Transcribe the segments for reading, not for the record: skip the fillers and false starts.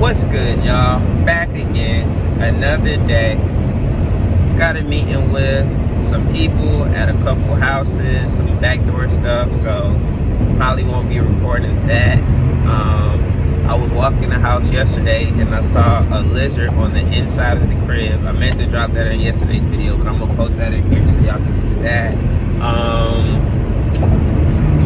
What's good, y'all? Back again, another day. Got a meeting with some people at a couple houses, some backdoor stuff, so probably won't be recording that. I was walking the house yesterday and I saw a lizard on the inside of the crib. I meant to drop that in yesterday's video, but I'm gonna post that in here so y'all can see that.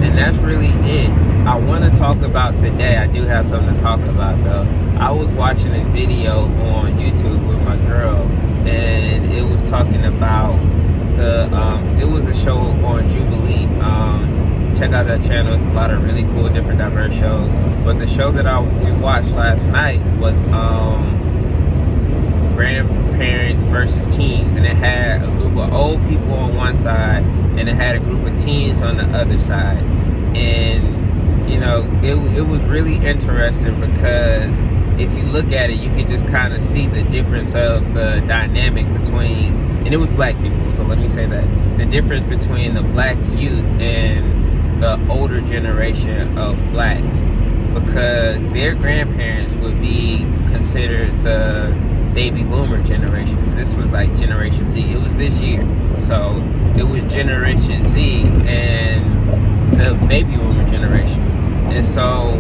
And that's really it. I want to talk about today. I do have something to talk about though. I was watching a video on YouTube with my girl, and it was talking about it was a show on Jubilee. Check out that channel. It's a lot of really cool, different, diverse shows. But the show that we watched last night was grandparents versus teens, and it had a group of old people on one side, and it had a group of teens on the other side. And you know, it was really interesting because if you look at it, you could just kind of see the difference of the dynamic between, and it was black people, so let me say that, the difference between the black youth and the older generation of blacks, because their grandparents would be considered the baby boomer generation, because this was like Generation Z. It was this year, so it was Generation Z and the baby boomer generation. And so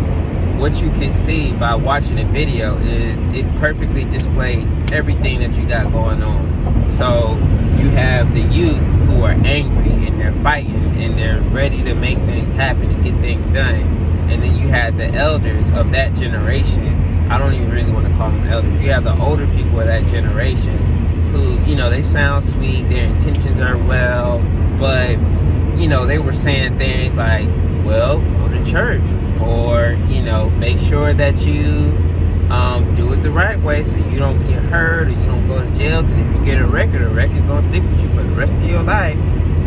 what you can see by watching the video is it perfectly displayed everything that you got going on. So you have the youth who are angry and they're fighting and they're ready to make things happen and get things done. And then you have the elders of that generation. I don't even really want to call them elders. You have the older people of that generation who, you know, they sound sweet, their intentions are well, but, you know, they were saying things like, well, go to church, or, you know, make sure that you do it the right way so you don't get hurt or you don't go to jail, because if you get a record's gonna stick with you for the rest of your life.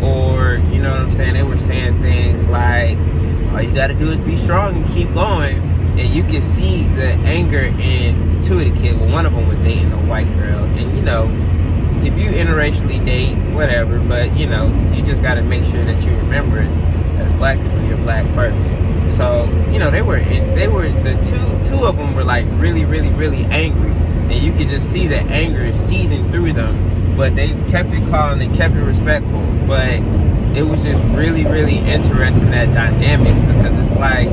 Or, you know what I'm saying, they were saying things like, all you gotta do is be strong and keep going. And you can see the anger in two of the kids. Well, one of them was dating a white girl, and you know, if you interracially date, whatever, but you know, you just gotta make sure that you remember it. As black people, you're black first. So, you know, they were the two of them were like really, really, really angry, and you could just see the anger seething through them. But they kept it calm, they kept it respectful. But it was just really, really interesting, that dynamic, because it's like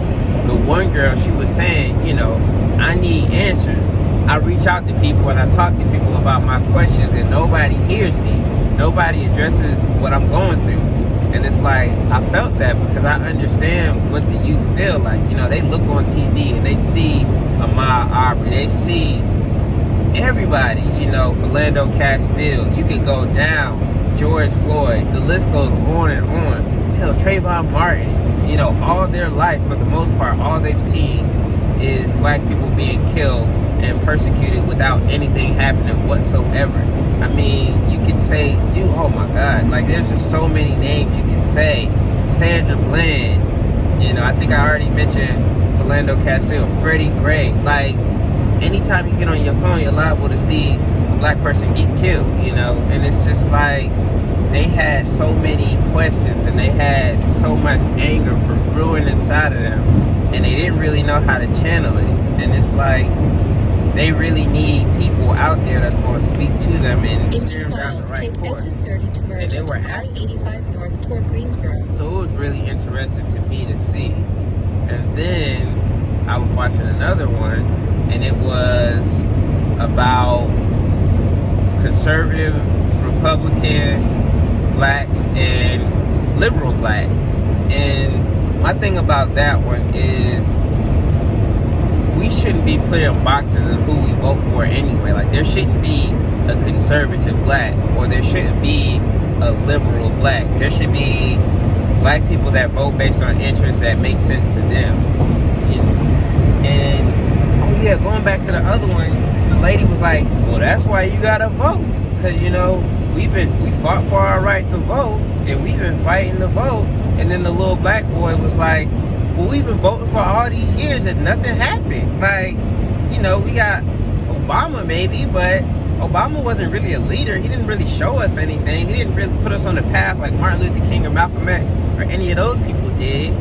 the one girl, she was saying, you know, I need answers. I reach out to people and I talk to people about my questions, and nobody hears me. Nobody addresses what I'm going through. And it's like, I felt that because I understand what the youth feel like. You know, they look on TV and they see Ahmaud Arbery, they see everybody, you know, Philando Castile, you could go down, George Floyd, the list goes on and on. Hell, Trayvon Martin, you know, all their life, for the most part, all they've seen is black people being killed and persecuted without anything happening whatsoever. I mean, you could say, oh my God, like there's just so many names you can say. Sandra Bland, you know, I think I already mentioned Philando Castile, Freddie Gray. Like, anytime you get on your phone, you're liable to see a black person getting killed, you know, and it's just like, they had so many questions and they had so much anger brewing inside of them, and they didn't really know how to channel it. And it's like, they really need people out there that's going to speak to them and steer them down the right course. Exit 30 to merge And they were I-85 north toward Greensboro. So it was really interesting to me to see. And then I was watching another one, and it was about conservative Republican blacks and liberal blacks. And my thing about that one is, we shouldn't be put in boxes of who we vote for anyway. Like, there shouldn't be a conservative black, or there shouldn't be a liberal black. There should be black people that vote based on interests that make sense to them. You know? And, oh yeah, going back to the other one, the lady was like, well, that's why you gotta vote. Because, you know, we fought for our right to vote, and we've been fighting to vote. And then the little black boy was like, well, we've been voting for all these years and nothing happened. Like, you know, we got Obama maybe, but Obama wasn't really a leader. He didn't really show us anything. He didn't really put us on the path like Martin Luther King or Malcolm X or any of those people did.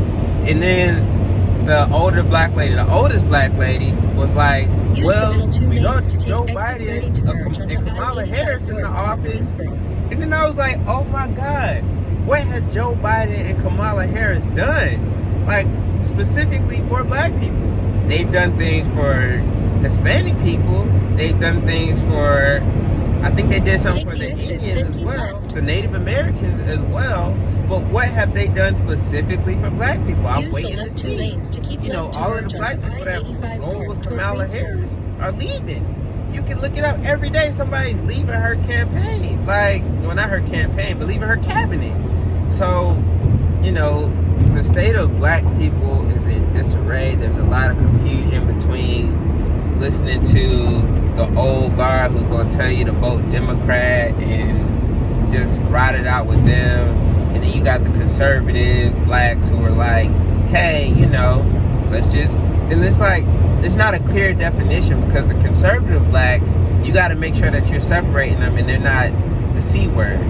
And then the older black lady, the oldest black lady, was like, Use well, the middle two we lanes to Joe take exit 30 Biden to merge onto and Kamala I-85 Harris in the north toward office. Greensboro. And then I was like, oh my God, what has Joe Biden and Kamala Harris done? Like, specifically for black people. They've done things for Hispanic people. They've done things for, I think they did something for the Indians as well, the Native Americans as well. But what have they done specifically for black people? I'm waiting to see. Lanes to keep All of the black people that go with Kamala Harris are leaving. You can look it up every day. Somebody's leaving her campaign. Like, well, not her campaign, but leaving her cabinet. So, the state of black people is in disarray. There's a lot of confusion between listening to the old guard who's going to tell you to vote Democrat and just ride it out with them. And then you got the conservative blacks who are like, hey, let's just, and it's like, there's not a clear definition because the conservative blacks, you got to make sure that you're separating them and they're not the C word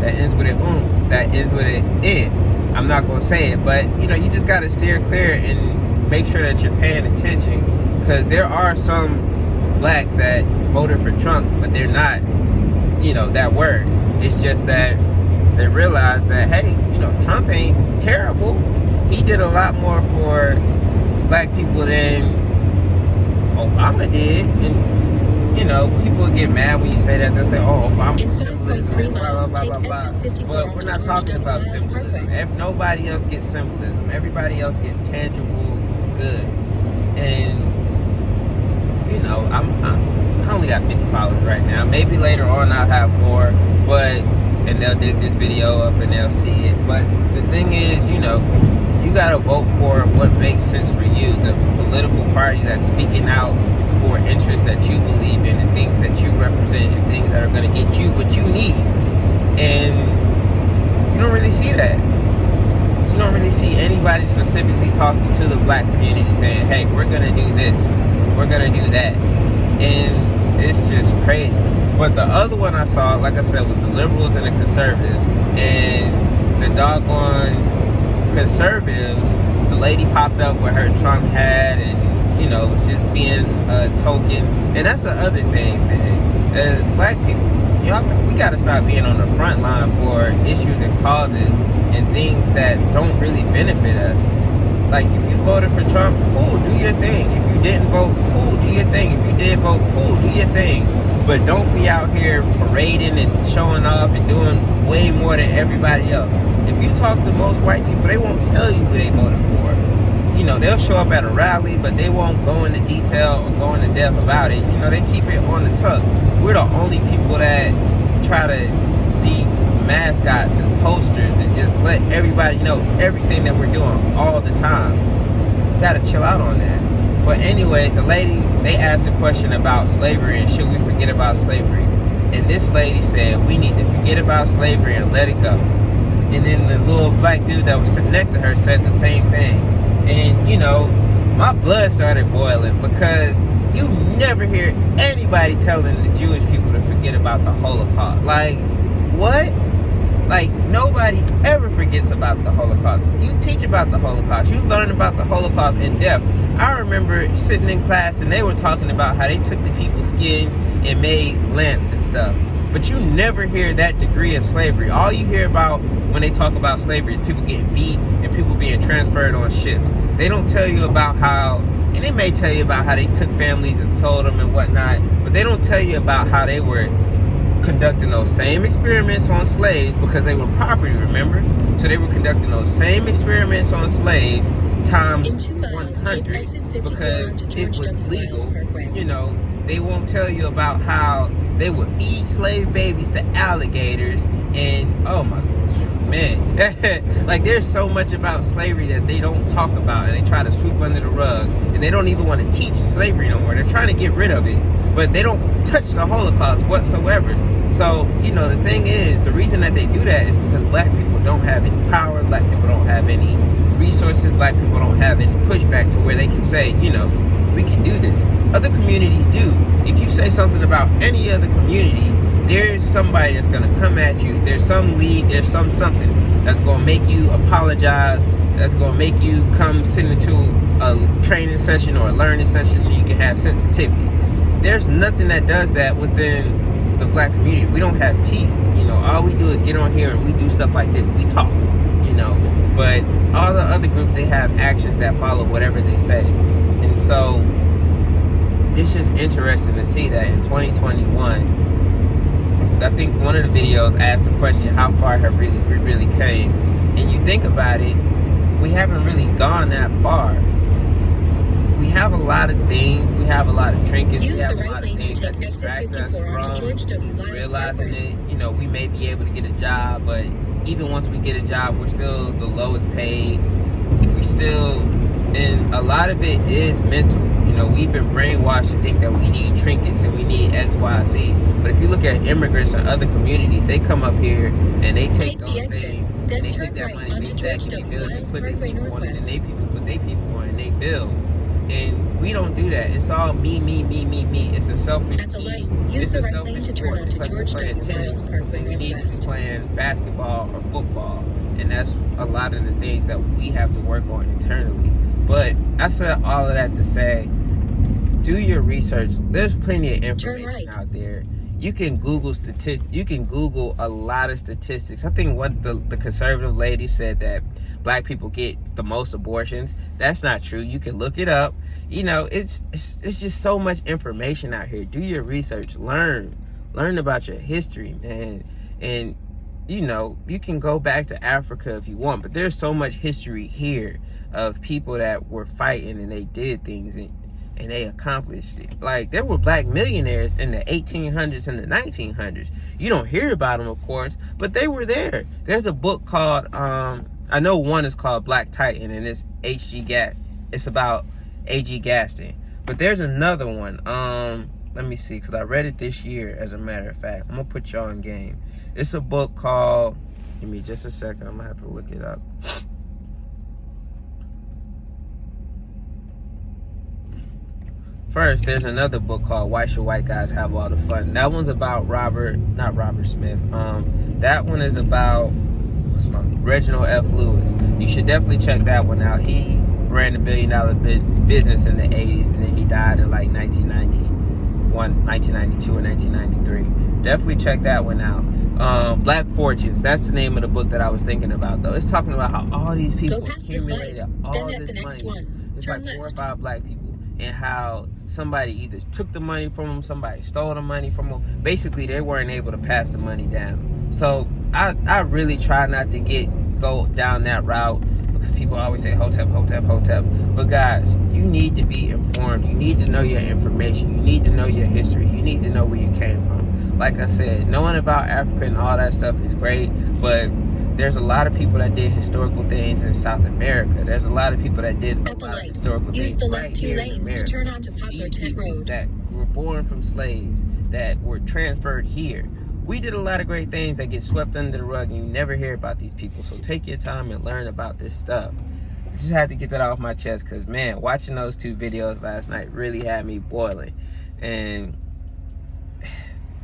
that ends with an that ends with an it. I'm not going to say it, but you just got to steer clear and make sure that you're paying attention, because there are some blacks that voted for Trump, but they're not, that word. It's just that they realize that, hey, Trump ain't terrible. He did a lot more for black people than Obama did. And people get mad when you say that. They'll say, oh, Obama's symbolism, blah, blah, blah, blah, blah. But we're not talking about symbolism. Nobody else gets symbolism. Everybody else gets tangible goods. And I only got 50 followers right now. Maybe later on I'll have more, and they'll dig this video up and they'll see it. But the thing is, you gotta vote for what makes sense for you. The political party that's speaking out for interests that you believe in and things that you represent and things that are gonna get you what you need. And you don't really see that. You don't really see anybody specifically talking to the black community saying, hey, we're gonna do this, we're gonna do that. And it's just crazy. But the other one I saw, like I said, was the liberals and the conservatives. And the doggone conservatives, the lady popped up with her Trump hat and, was just being a token. And that's the other thing, man. As black people, we got to stop being on the front line for issues and causes and things that don't really benefit us. Like, if you voted for Trump, cool, do your thing. If you didn't vote, cool, do your thing. If you did vote, cool, do your thing. But don't be out here parading and showing off and doing way more than everybody else. If you talk to most white people, they won't tell you who they voted for. They'll show up at a rally, but they won't go into detail or go into depth about it. They keep it on the tuck. We're the only people that try to be mascots and posters and just let everybody know everything that we're doing all the time. Gotta chill out on that. But anyways, the lady, they asked a question about slavery and should we forget about slavery. And this lady said, we need to forget about slavery and let it go. And then the little black dude that was sitting next to her said the same thing. And, my blood started boiling because you never hear anybody telling the Jewish people to forget about the Holocaust. Like, what? Like, nobody ever forgets about the Holocaust. You teach about the Holocaust. You learn about the Holocaust in depth. I remember sitting in class and they were talking about how they took the people's skin and made lamps and stuff. But you never hear that degree of slavery. All you hear about when they talk about slavery is people getting beat and people being transferred on ships. They don't tell you about how, and they may tell you about how they took families and sold them and whatnot, but they don't tell you about how they were conducting those same experiments on slaves because they were property, remember? So they were conducting those same experiments on slaves times 100 because it was legal. They won't tell you about how they would feed slave babies to alligators and, oh my man, like there's so much about slavery that they don't talk about and they try to sweep under the rug, and they don't even want to teach slavery no more. They're trying to get rid of it, but they don't touch the Holocaust whatsoever. So, the thing is, the reason that they do that is because black people don't have any power, black people don't have any resources, black people don't have any pushback to where they can say, we can do this. Other communities do. If you say something about any other community, there's somebody that's going to come at you. There's some lead, there's something that's going to make you apologize, that's gonna make you come sit into a training session or a learning session so you can have sensitivity. There's nothing that does that within the black community. We don't have teeth. All we do is get on here and we do stuff like this. We talk, but all the other groups, they have actions that follow whatever they say. And so it's just interesting to see that in 2021, I think one of the videos asked the question, how far have we really came? And you think about it, we haven't really gone that far. We have a lot of things. We have a lot of trinkets. Use we have the a lot right of lane to things that take exit distract us 54 onto George W. from Lyles realizing Parkway. that, we may be able to get a job, but even once we get a job, we're still the lowest paid. We're still, and a lot of it is mental. We've been brainwashed to think that we need trinkets and we need X, Y, Z. But if you look at immigrants in other communities, they come up here and they take those things, then and they turn take that right money, onto they George stack and they W. build, they Lyles put their Parkway people on it, and Northwest. they people put their people on, and they build. And we don't do that. It's all me. It's a selfish At the team. light, use It's the a right selfish lane to sport. turn onto It's like George we're playing W. tennis, Lyles Parkway and we need to be Northwest. playing basketball or football. And that's a lot of the things that we have to work on internally. But I said all of that to say, do your research. There's plenty of information out there. You can Google statistics. You can Google a lot of statistics. I think what the conservative lady said that black people get the most abortions. That's not true. You can look it up. It's just so much information out here. Do your research. Learn about your history, man. And you can go back to Africa if you want, but there's so much history here of people that were fighting and they did things and they accomplished it. Like, there were black millionaires in the 1800s and the 1900s. You don't hear about them, of course, but they were there. There's a book called, I know one is called Black Titan, and it's it's about A.G. Gaston. But there's another one. Let me see, because I read it this year, as a matter of fact. I'm going to put y'all in game. It's a book called, give me just a second, I'm going to have to look it up. First, there's another book called Why Should White Guys Have All the Fun? That one's about not Robert Smith. That one is about Reginald F. Lewis. You should definitely check that one out. He ran a $1 billion business in the 80s, and then he died in like 1992 or 1993. Definitely check that one out. Black Fortunes, that's the name of the book that I was thinking about, though. It's talking about how all these people accumulated all this money. It's like 4 or 5 black people, and how somebody either took the money from them, somebody stole the money from them. Basically, they weren't able to pass the money down. So I really try not to go down that route, because people always say hotep. But guys, you need to be informed. You need to know your information. You need to know your history. You need to know where you came from. Like I said, knowing about Africa and all that stuff is great, but there's a lot of people that did historical things in South America. There's a lot of people that did a lot of historical things. Use the left right 2 here lanes to turn onto Poplar Tent Road. That were born from slaves, that were transferred here. We did a lot of great things that get swept under the rug, and you never hear about these people. So take your time and learn about this stuff. I just had to get that off my chest, because, man, watching those 2 videos last night really had me boiling. And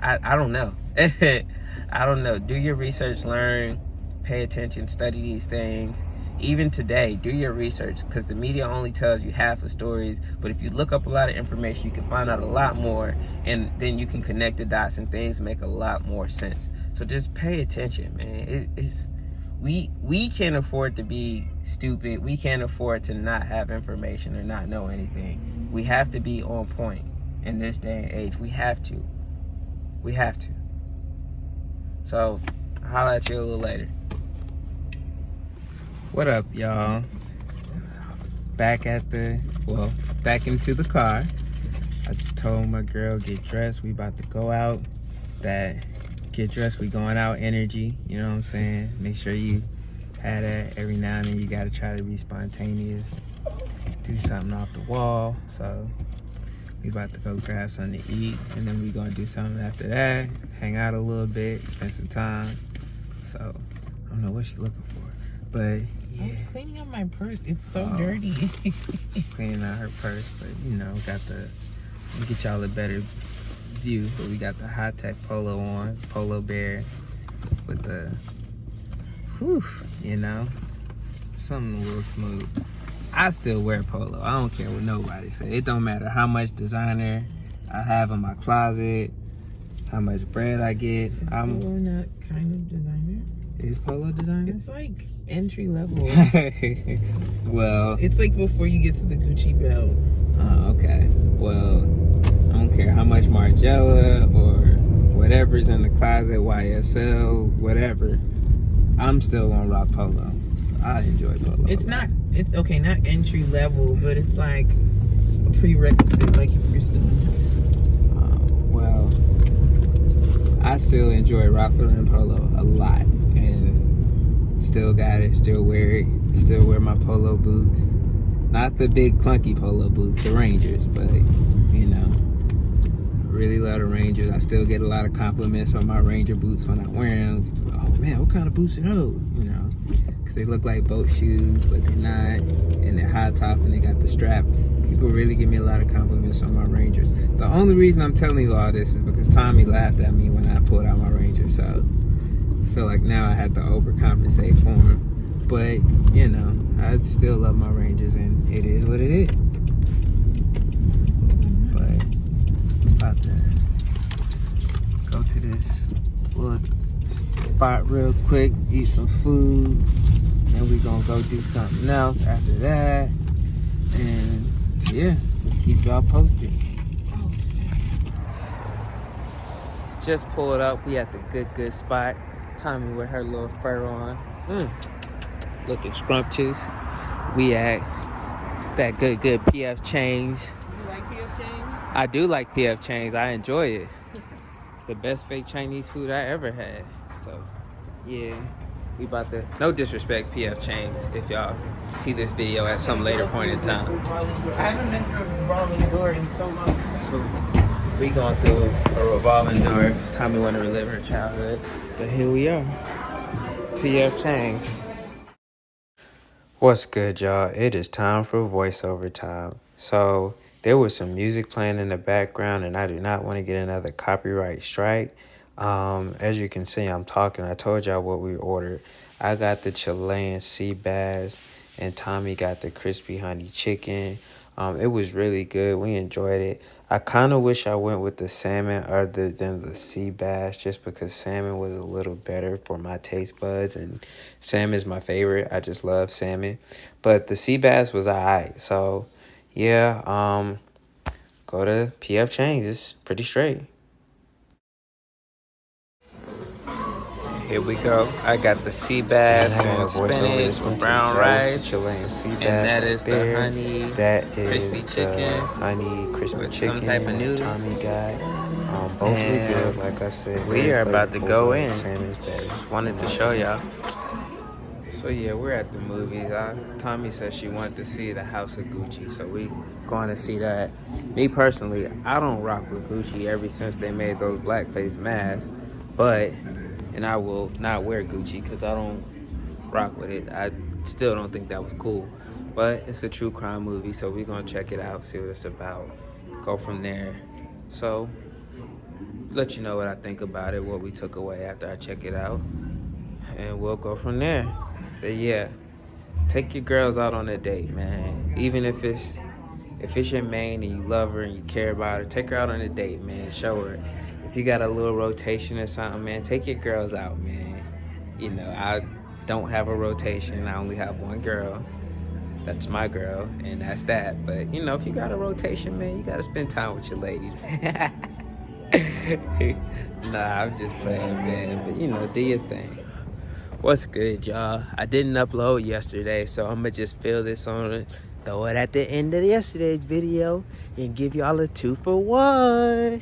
I don't know. I don't know. Do your research, learn, pay attention, study these things. Even today, do your research, because the media only tells you half of stories. But if you look up a lot of information, you can find out a lot more, and then you can connect the dots and things make a lot more sense. So just pay attention, man. We can't afford to be stupid. We can't afford to not have information or not know anything. We have to be on point in this day and age. We have to. So, I'll holler at you a little later. What up, y'all? Back into the car. I told my girl, get dressed. We about to go out. Get dressed, we going out energy. You know what I'm saying? Make sure you have that. Every now and then you gotta try to be spontaneous. Do something off the wall. So, we about to go grab something to eat, and then we gonna do something after that. Hang out a little bit, spend some time. So, I don't know what she's looking for, but yeah. I was cleaning up my purse. It's so dirty. Cleaning out her purse, but let me get y'all a better view. But we got the high-tech polo on, Polo Bear, with the, something a little smooth. I still wear polo. I don't care what nobody say. It don't matter how much designer I have in my closet, how much bread I get. Polo not kind of designer? Is polo designer? It's like entry level. Well, It's like before you get to the Gucci belt. oh, okay. Well, I don't care how much Margiela or whatever's in the closet, YSL, whatever. I'm still gonna rock polo. So I enjoy polo. It's not entry level, but it's like a prerequisite, like if you're still in high school. Well, I still enjoy rocking and polo a lot, and still got it, still wear it, still wear my polo boots. Not the big clunky polo boots, the Rangers, but you know, I really love the Rangers. I still get a lot of compliments on my Ranger boots when I wear them. Oh man, what kind of boots are those? You know, because they look like boat shoes, but they're not, and they're high top and they got the strap. People really give me a lot of compliments on my Rangers. The only reason I'm telling you all this is because Tommy laughed at me when I pulled out my Rangers, so I feel like now I have to overcompensate for him. But, you know, I still love my Rangers, and it is what it is. But, about to go to this little spot real quick, eat some food, and we're gonna go do something else after that. And, yeah, we'll keep y'all posted. Just pulled up. We at the good spot. Tommy with her little fur on. Looking scrumptious. We at that good PF Chang's. You like PF Chang's? I do like PF Chang's. I enjoy it. It's the best fake Chinese food I ever had. So, yeah. We about to, no disrespect PF Chang's if y'all see this video at some later point in time. I haven't been through a revolving door in so long. So we going through a revolving door. It's time we want to relive her childhood. But here we are. PF Chang's. What's good, y'all? It is time for voiceover time. So there was some music playing in the background, and I do not want to get another copyright strike. As you can see, I'm talking. I told y'all what we ordered. I got the Chilean sea bass, and Tommy got the crispy honey chicken. It was really good. We enjoyed it. I kind of wish I went with the salmon other than the sea bass, just because salmon was a little better for my taste buds, and salmon is my favorite. I just love salmon. But the sea bass was alright. So, yeah, go to PF Chang's. It's pretty straight. Here we go. I got the sea bass and spinach with brown rice. Chilean sea bass, and that is the honey crispy chicken. Honey crispy chicken. Some type of noodles. Tommy got. Both were good, like I said. We are about to go in. Wanted to show y'all. So yeah, we're at the movies. Tommy said she wanted to see the House of Gucci, so we going to see that. Me personally, I don't rock with Gucci ever since they made those blackface masks, and I will not wear Gucci because I don't rock with it. I still don't think that was cool. But it's a true crime movie, so we're going to check it out, see what it's about, go from there. So, let you know what I think about it, what we took away after I check it out, and we'll go from there. But yeah, take your girls out on a date, man. Even if it's your main and you love her and you care about her, take her out on a date, man. Show her. If you got a little rotation or something, man, take your girls out, man. You know, I don't have a rotation. I only have one girl. That's my girl, and that's that. But, you know, if you got a rotation, man, you got to spend time with your ladies, man. Nah, I'm just playing, man. But, you know, do your thing. What's good, y'all? I didn't upload yesterday, so I'm going to just fill this on it. Throw it at the end of yesterday's video and give y'all a 2-for-1.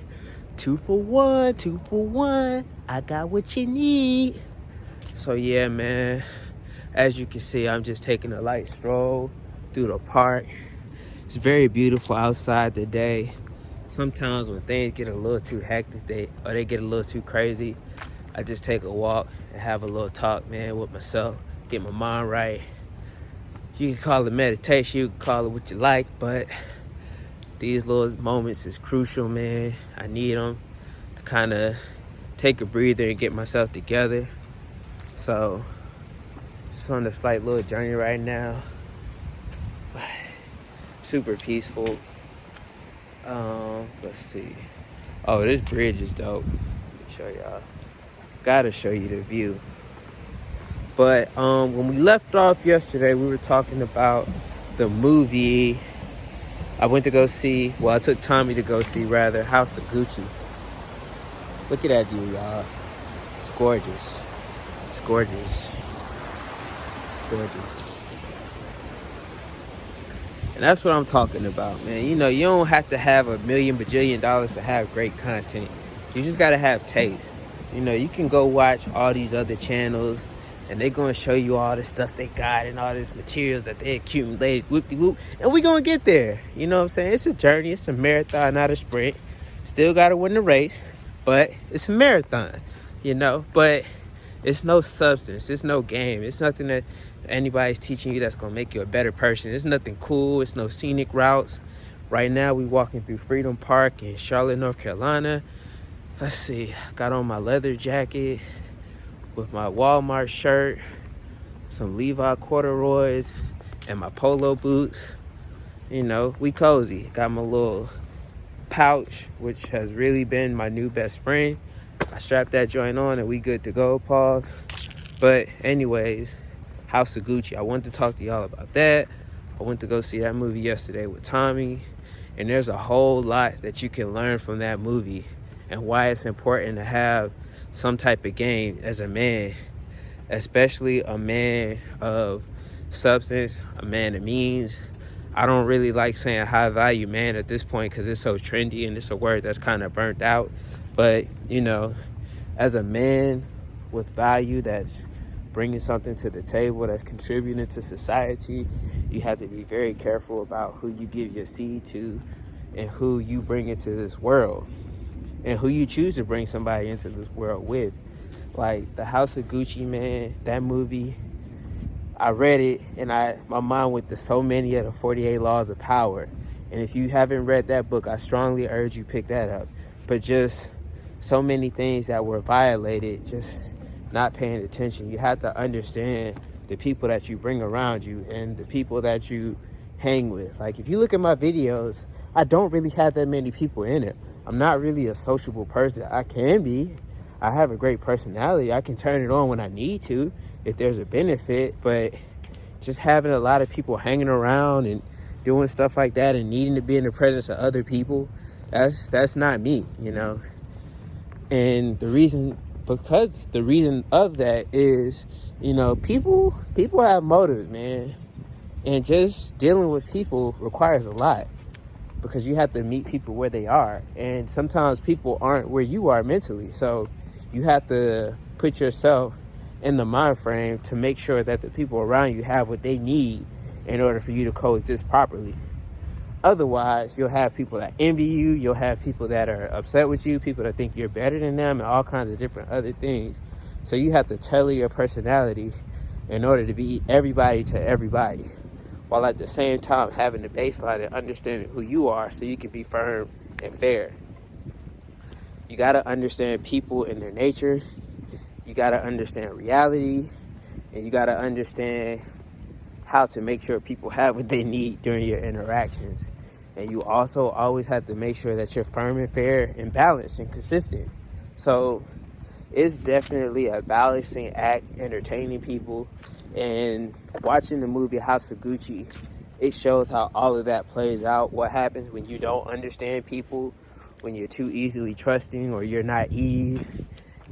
2-for-1, 2-for-1. I got what you need. So yeah, man. As you can see, I'm just taking a light stroll through the park. It's very beautiful outside today. Sometimes when things get a little too hectic, they get a little too crazy, I just take a walk and have a little talk, man, with myself. Get my mind right. You can call it meditation, you can call it what you like, but these little moments is crucial, man. I need them to kind of take a breather and get myself together. So, Just on a slight little journey right now. Super peaceful. Let's see. Oh, this bridge is dope. Let me show y'all. Gotta show you the view. But when we left off yesterday, we were talking about the movie I went to go see. Well, I took Tommy to go see, rather, House of Gucci. Look at that view, y'all. It's gorgeous. It's gorgeous. It's gorgeous. And that's what I'm talking about, man. You know, you don't have to have $1 million bajillion to have great content. You just gotta have taste. You know, you can go watch all these other channels and they're gonna show you all the stuff they got and all this materials that they accumulated, whoop-de-whoop, and we gonna get there. You know what I'm saying? It's a journey, it's a marathon, not a sprint. Still gotta win the race, but it's a marathon, you know? But it's no substance, it's no game, it's nothing that anybody's teaching you that's gonna make you a better person. It's nothing cool, it's no scenic routes. Right now we walking through Freedom Park in Charlotte, North Carolina. Let's see, got on my leather jacket with my Walmart shirt, some Levi corduroys, and my polo boots. You know, we cozy. Got my little pouch, which has really been my new best friend. I strapped that joint on and we good to go, pause. But anyways, House of Gucci. I wanted to talk to y'all about that. I went to go see that movie yesterday with Tommy. And there's a whole lot that you can learn from that movie and why it's important to have some type of game as a man, especially a man of substance, a man of means. I don't really like saying high value man at this point because it's so trendy and it's a word that's kind of burnt out. But, you know, as a man with value that's bringing something to the table, that's contributing to society, you have to be very careful about who you give your seed to and who you bring into this world and who you choose to bring somebody into this world with. Like the House of Gucci, man, that movie, I read it and my mind went to so many of the 48 laws of power. And if you haven't read that book, I strongly urge you pick that up. But just so many things that were violated, just not paying attention. You have to understand the people that you bring around you and the people that you hang with. Like if you look at my videos, I don't really have that many people in it. I'm not really a sociable person. I can be. I have a great personality. I can turn it on when I need to if there's a benefit, but just having a lot of people hanging around and doing stuff like that and needing to be in the presence of other people, that's not me, you know. And the reason of that is, you know, people have motives, man. And just dealing with people requires a lot because you have to meet people where they are. And sometimes people aren't where you are mentally. So you have to put yourself in the mind frame to make sure that the people around you have what they need in order for you to coexist properly. Otherwise, you'll have people that envy you, you'll have people that are upset with you, people that think you're better than them, and all kinds of different other things. So you have to tailor your personality in order to be everybody to everybody, while at the same time having the baseline and understanding who you are so you can be firm and fair. You got to understand people and their nature. You got to understand reality, and you got to understand how to make sure people have what they need during your interactions. And you also always have to make sure that you're firm and fair and balanced and consistent. So it's definitely a balancing act, entertaining people. And watching the movie House of Gucci, it shows how all of that plays out. What happens when you don't understand people, when you're too easily trusting or you're naive.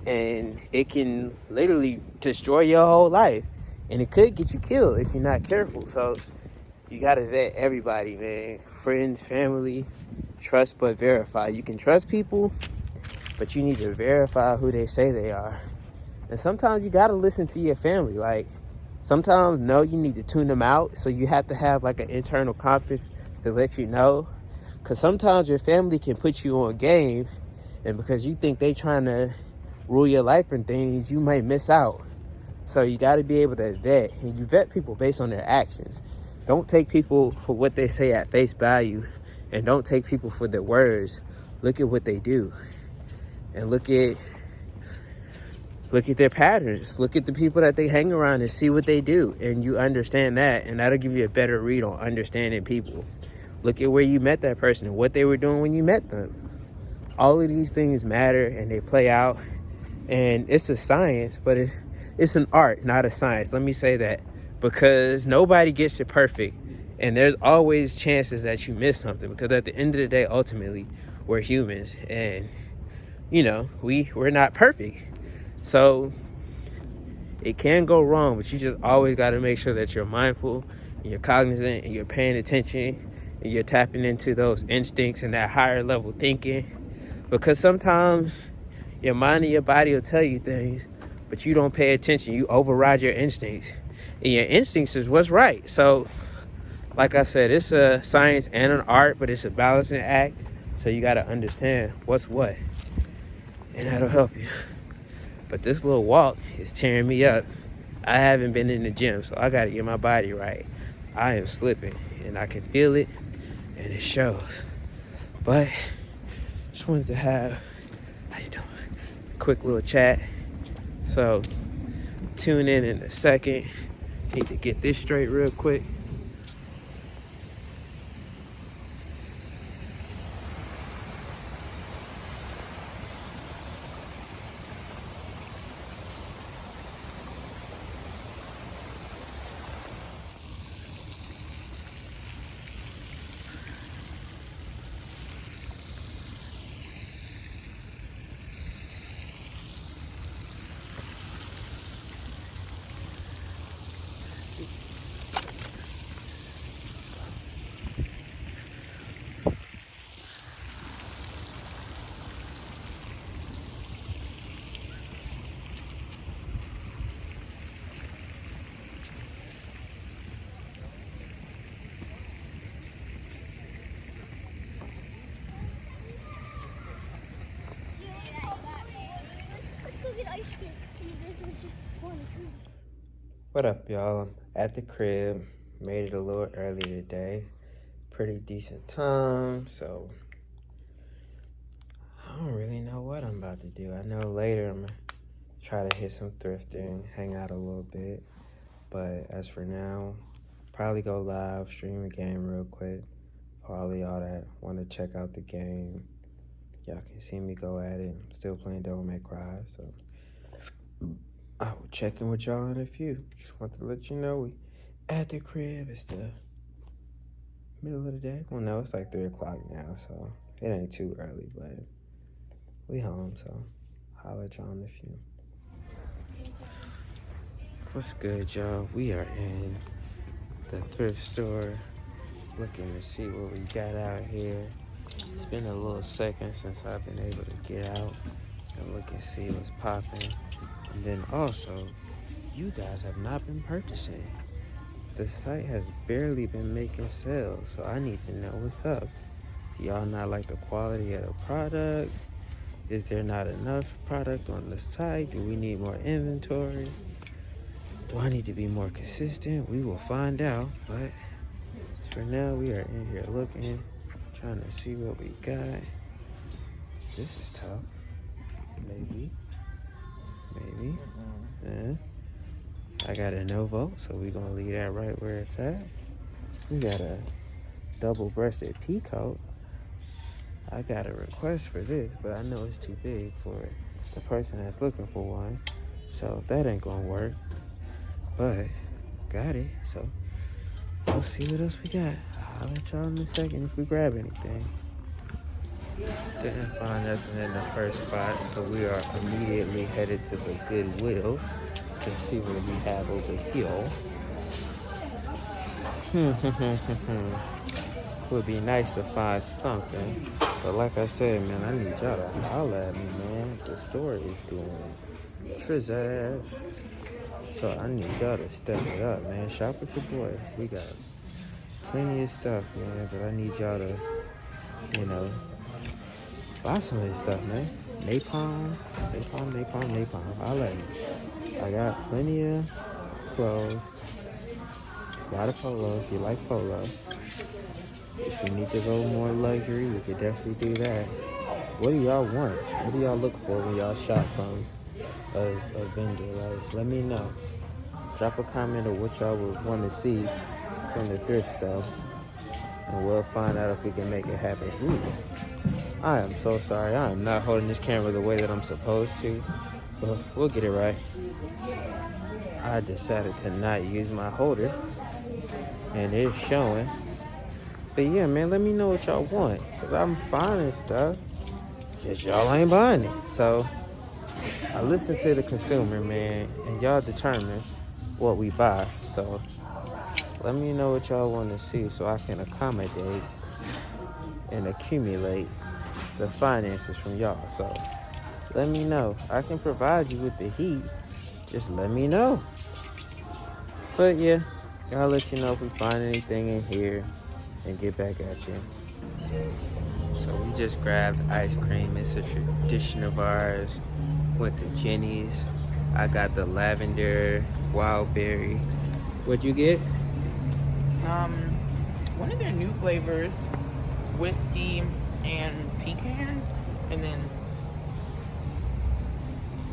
And it can literally destroy your whole life. And it could get you killed if you're not careful. So you gotta vet everybody, man. Friends, family, trust but verify. You can trust people, but you need to verify who they say they are. And sometimes you gotta listen to your family. Like sometimes, no, you need to tune them out. So you have to have like an internal compass to let you know. Because sometimes your family can put you on game, and because you think they trying to rule your life and things, you might miss out. So you got to be able to vet, and you vet people based on their actions. Don't take people for what they say at face value, and don't take people for their words. Look at what they do, and look at look at their patterns, look at the people that they hang around and see what they do. And you understand that, and that'll give you a better read on understanding people. Look at where you met that person and what they were doing when you met them. All of these things matter and they play out. And it's a science, but it's an art, not a science. Let me say that, because nobody gets it perfect. And there's always chances that you miss something, because at the end of the day, ultimately, we're humans. And, you know, we're not perfect. So it can go wrong, but you just always got to make sure that you're mindful and you're cognizant and you're paying attention and you're tapping into those instincts and that higher level thinking. Because sometimes your mind and your body will tell you things, but you don't pay attention. You override your instincts. And your instincts is what's right. So, like I said, it's a science and an art, but it's a balancing act. So you got to understand what's what. And that'll help you. But this little walk is tearing me up. I haven't been in the gym, so I got to get my body right. I am slipping, and I can feel it, and it shows. But just wanted to have, how you doing? Quick little chat. So tune in a second. Need to get this straight real quick. What up, y'all? I'm at the crib. Made it a little early today. Pretty decent time, so I don't really know what I'm about to do. I know later I'm gonna try to hit some thrifting, hang out a little bit. But as for now, probably go live, stream a game real quick. For all of y'all that want to check out the game, y'all can see me go at it. I'm still playing Devil May Cry, so I will check in with y'all in a few. Just want to let you know we at the crib. It's the middle of the day. Well, no, it's like 3 o'clock now, so it ain't too early, but we home, so holla at y'all in a few. What's good, y'all? We are in the thrift store looking to see what we got out here. It's been a little second since I've been able to get out and look and see what's popping. And then also, you guys have not been purchasing. The site has barely been making sales, so I need to know what's up. Y'all not like the quality of the product? Is there not enough product on the site? Do we need more inventory? Do I need to be more consistent? We will find out, but for now, we are in here looking, trying to see what we got. This is tough. Maybe. I got a no vote, so we're gonna leave that right where it's at. We got a double-breasted peacoat. I got a request for this, but I know it's too big for the person that's looking for one, so that ain't gonna work. But got it, so we'll see what else we got. I'll let y'all in a second if we grab anything. Didn't find nothing in the first spot, so we are immediately headed to the Goodwill to see what we have over here. Would be nice to find something, but like I said, man, I need y'all to holler at me, man. The store is doing trizash, so I need y'all to step it up, man. Shop with your boy. We got plenty of stuff, man, but I need y'all to, you know, buy some of this stuff, man. Napalm. I like it. I got plenty of clothes. Got a polo if you like polo. If you need to go more luxury, we could definitely do that. What do y'all want? What do y'all look for when y'all shop from a vendor. Like, let me know. Drop a comment of what y'all would want to see from the thrift store, and we'll find out if we can make it happen. Ooh, I am so sorry. I am not holding this camera the way that I'm supposed to, but we'll get it right. I decided to not use my holder, and it's showing. But yeah, man, let me know what y'all want, because I'm finding stuff, just y'all ain't buying it. So I listen to the consumer, man, and y'all determine what we buy. So let me know what y'all want to see so I can accommodate and accumulate the finances from y'all. So let me know. I can provide you with the heat. Just let me know. But yeah, I'll let you know if we find anything in here and get back at you. So we just grabbed ice cream. It's a tradition of ours. Went to Jenis. I got the lavender wild berry. What'd you get? One of their new flavors, whiskey and pecan, and then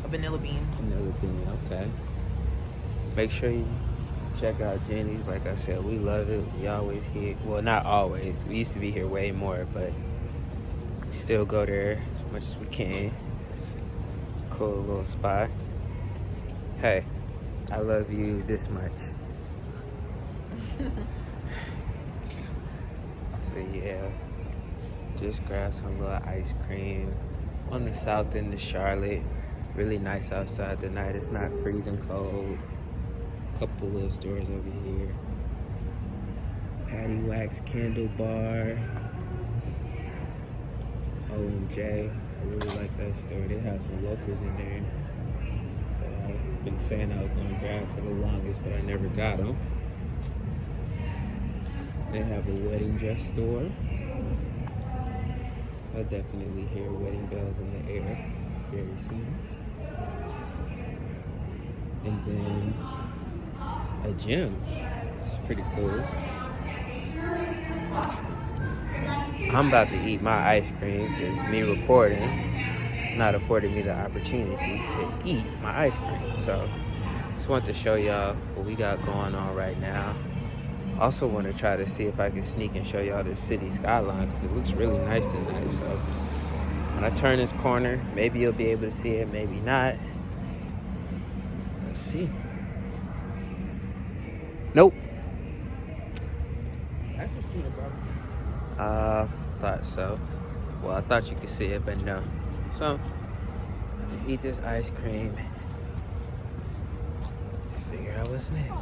a vanilla bean. Vanilla bean, okay. Make sure you check out Jenis. Like I said, we love it. We always here. Well, not always. We used to be here way more, but we still go there as much as we can. It's a cool little spot. Hey, I love you this much. So yeah, just grab some little ice cream on the south end of Charlotte. Really nice outside tonight. It's not freezing cold. Couple little stores over here. Patty Wax Candle Bar. OMJ. I really like that store. They have some loafers in there that I've been saying I was going to grab for the longest, but I never got them. They have a wedding dress store. So I definitely hear wedding bells in the air very soon. And then a gym. It's pretty cool. I'm about to eat my ice cream because me recording is not affording me the opportunity to eat my ice cream. So just want to show y'all what we got going on right now. Also want to try to see if I can sneak and show y'all the city skyline because it looks really nice tonight. So when I turn this corner, maybe you'll be able to see it, maybe not. Let's see. Nope. That's just peanut butter. Thought so. Well, I thought you could see it, but no. So, I have to eat this ice cream. Figure out what's next.